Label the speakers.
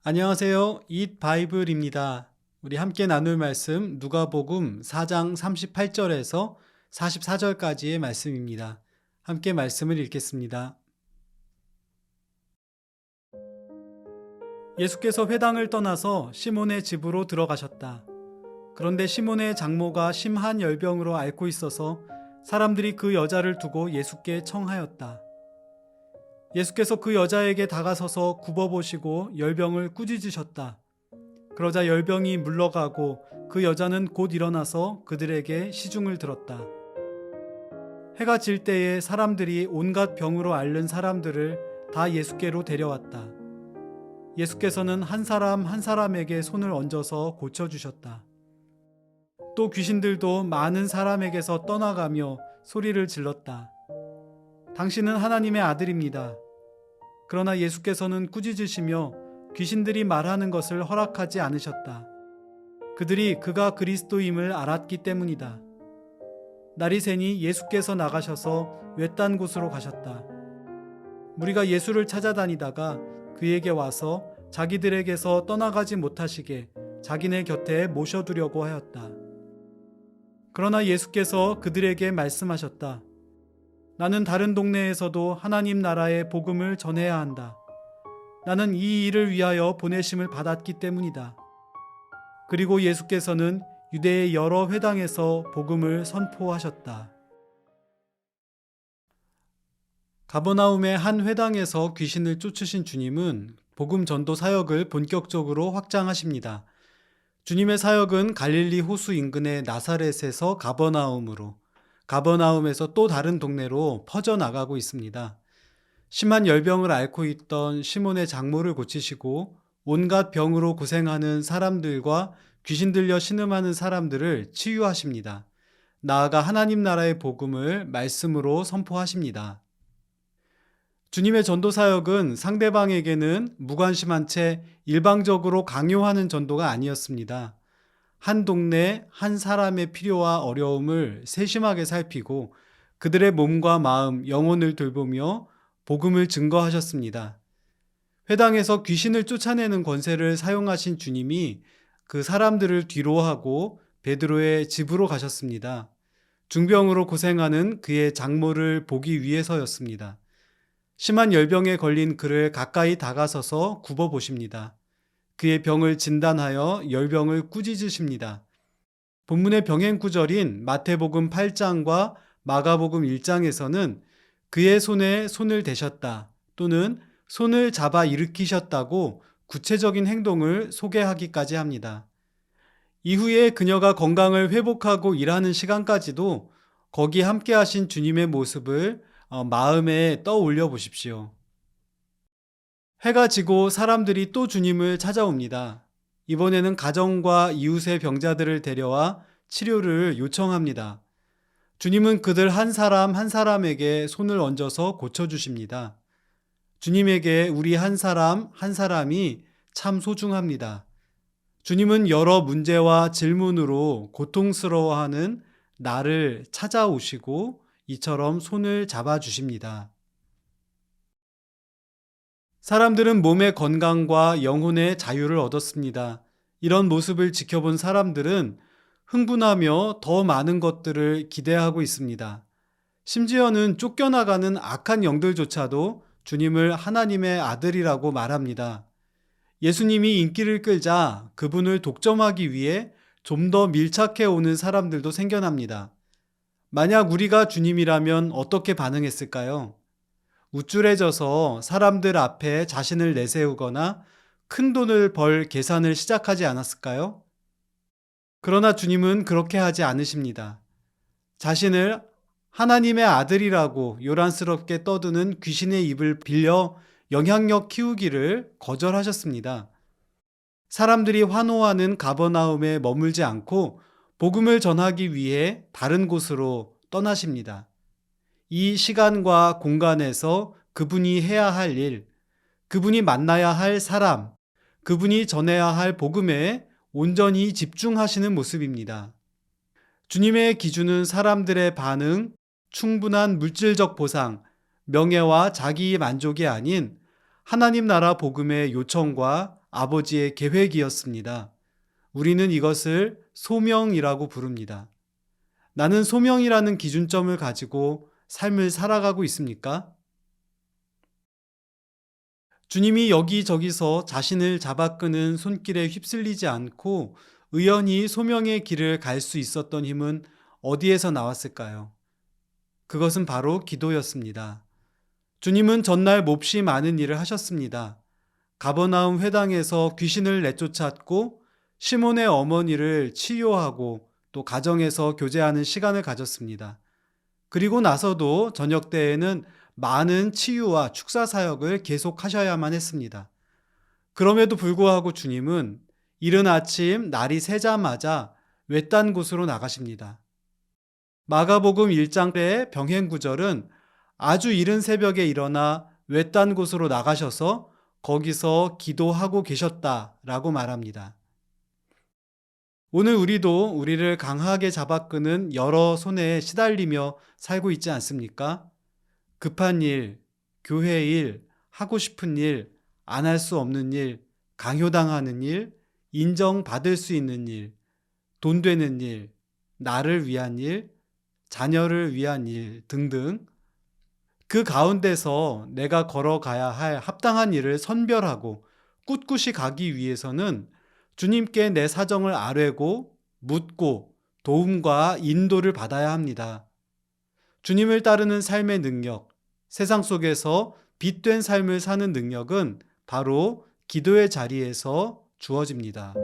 Speaker 1: 안녕하세요. 잇 바이블입니다. 우리 함께 나눌 말씀 누가복음 4장 38절에서 44절까지의 말씀입니다. 함께 말씀을 읽겠습니다. 예수께서 회당을 떠나서 시몬의 집으로 들어가셨다. 그런데 시몬의 장모가 심한 열병으로 앓고 있어서 사람들이 그 여자를 두고 예수께 청하였다. 예수께서 그 여자에게 다가서서 굽어보시고 열병을 꾸짖으셨다. 그러자 열병이 물러가고 그 여자는 곧 일어나서 그들에게 시중을 들었다. 해가 질 때에 사람들이 온갖 병으로 앓는 사람들을 다 예수께로 데려왔다. 예수께서는 한 사람 한 사람에게 손을 얹어서 고쳐주셨다. 또 귀신들도 많은 사람에게서 떠나가며 소리를 질렀다. 당신은 하나님의 아들입니다. 그러나 예수께서는 꾸짖으시며 귀신들이 말하는 것을 허락하지 않으셨다. 그들이 그가 그리스도임을 알았기 때문이다. 날이 새니 예수께서 나가셔서 외딴 곳으로 가셨다. 무리가 예수를 찾아다니다가 그에게 와서 자기들에게서 떠나가지 못하시게 자기네 곁에 모셔두려고 하였다. 그러나 예수께서 그들에게 말씀하셨다. 나는 다른 동네에서도 하나님 나라의 복음을 전해야 한다. 나는 이 일을 위하여 보내심을 받았기 때문이다. 그리고 예수께서는 유대의 여러 회당에서 복음을 선포하셨다. 가버나움의 한 회당에서 귀신을 쫓으신 주님은 복음 전도 사역을 본격적으로 확장하십니다. 주님의 사역은 갈릴리 호수 인근의 나사렛에서 가버나움으로, 가버나움에서 또 다른 동네로 퍼져나가고 있습니다. 심한 열병을 앓고 있던 시몬의 장모를 고치시고 온갖 병으로 고생하는 사람들과 귀신 들려 신음하는 사람들을 치유하십니다. 나아가 하나님 나라의 복음을 말씀으로 선포하십니다. 주님의 전도 사역은 상대방에게는 무관심한 채 일방적으로 강요하는 전도가 아니었습니다. 한 동네 한 사람의 필요와 어려움을 세심하게 살피고 그들의 몸과 마음, 영혼을 돌보며 복음을 증거하셨습니다. 회당에서 귀신을 쫓아내는 권세를 사용하신 주님이 그 사람들을 뒤로하고 베드로의 집으로 가셨습니다. 중병으로 고생하는 그의 장모를 보기 위해서였습니다. 심한 열병에 걸린 그를 가까이 다가서서 굽어보십니다. 그의 병을 진단하여 열병을 꾸짖으십니다. 본문의 병행 구절인 마태복음 8장과 마가복음 1장에서는 그의 손에 손을 대셨다 또는 손을 잡아 일으키셨다고 구체적인 행동을 소개하기까지 합니다. 이후에 그녀가 건강을 회복하고 일하는 시간까지도 거기 함께 하신 주님의 모습을 마음에 떠올려 보십시오. 해가 지고 사람들이 또 주님을 찾아옵니다. 이번에는 가정과 이웃의 병자들을 데려와 치료를 요청합니다. 주님은 그들 한 사람 한 사람에게 손을 얹어서 고쳐주십니다. 주님에게 우리 한 사람 한 사람이 참 소중합니다. 주님은 여러 문제와 질문으로 고통스러워하는 나를 찾아오시고 이처럼 손을 잡아주십니다. 사람들은 몸의 건강과 영혼의 자유를 얻었습니다. 이런 모습을 지켜본 사람들은 흥분하며 더 많은 것들을 기대하고 있습니다. 심지어는 쫓겨나가는 악한 영들조차도 주님을 하나님의 아들이라고 말합니다. 예수님이 인기를 끌자 그분을 독점하기 위해 좀 더 밀착해 오는 사람들도 생겨납니다. 만약 우리가 주님이라면 어떻게 반응했을까요? 우쭐해져서 사람들 앞에 자신을 내세우거나 큰 돈을 벌 계산을 시작하지 않았을까요? 그러나 주님은 그렇게 하지 않으십니다. 자신을 하나님의 아들이라고 요란스럽게 떠드는 귀신의 입을 빌려 영향력 키우기를 거절하셨습니다. 사람들이 환호하는 가버나움에 머물지 않고 복음을 전하기 위해 다른 곳으로 떠나십니다. 이 시간과 공간에서 그분이 해야 할 일, 그분이 만나야 할 사람, 그분이 전해야 할 복음에 온전히 집중하시는 모습입니다. 주님의 기준은 사람들의 반응, 충분한 물질적 보상, 명예와 자기 만족이 아닌 하나님 나라 복음의 요청과 아버지의 계획이었습니다. 우리는 이것을 소명이라고 부릅니다. 나는 소명이라는 기준점을 가지고 삶을 살아가고 있습니까? 주님이 여기저기서 자신을 잡아끄는 손길에 휩쓸리지 않고 의연히 소명의 길을 갈 수 있었던 힘은 어디에서 나왔을까요? 그것은 바로 기도였습니다. 주님은 전날 몹시 많은 일을 하셨습니다. 가버나움 회당에서 귀신을 내쫓았고 시몬의 어머니를 치유하고 또 가정에서 교제하는 시간을 가졌습니다. 그리고 나서도 저녁 때에는 많은 치유와 축사 사역을 계속하셔야만 했습니다. 그럼에도 불구하고 주님은 이른 아침 날이 새자마자 외딴 곳으로 나가십니다. 마가복음 1장의 병행 구절은 아주 이른 새벽에 일어나 외딴 곳으로 나가셔서 거기서 기도하고 계셨다라고 말합니다. 오늘 우리도 우리를 강하게 잡아끄는 여러 손에 시달리며 살고 있지 않습니까? 급한 일, 교회 일, 하고 싶은 일, 안 할 수 없는 일, 강요당하는 일, 인정받을 수 있는 일, 돈 되는 일, 나를 위한 일, 자녀를 위한 일 등등 그 가운데서 내가 걸어가야 할 합당한 일을 선별하고 꿋꿋이 가기 위해서는 주님께 내 사정을 아뢰고 묻고 도움과 인도를 받아야 합니다. 주님을 따르는 삶의 능력, 세상 속에서 빛된 삶을 사는 능력은 바로 기도의 자리에서 주어집니다.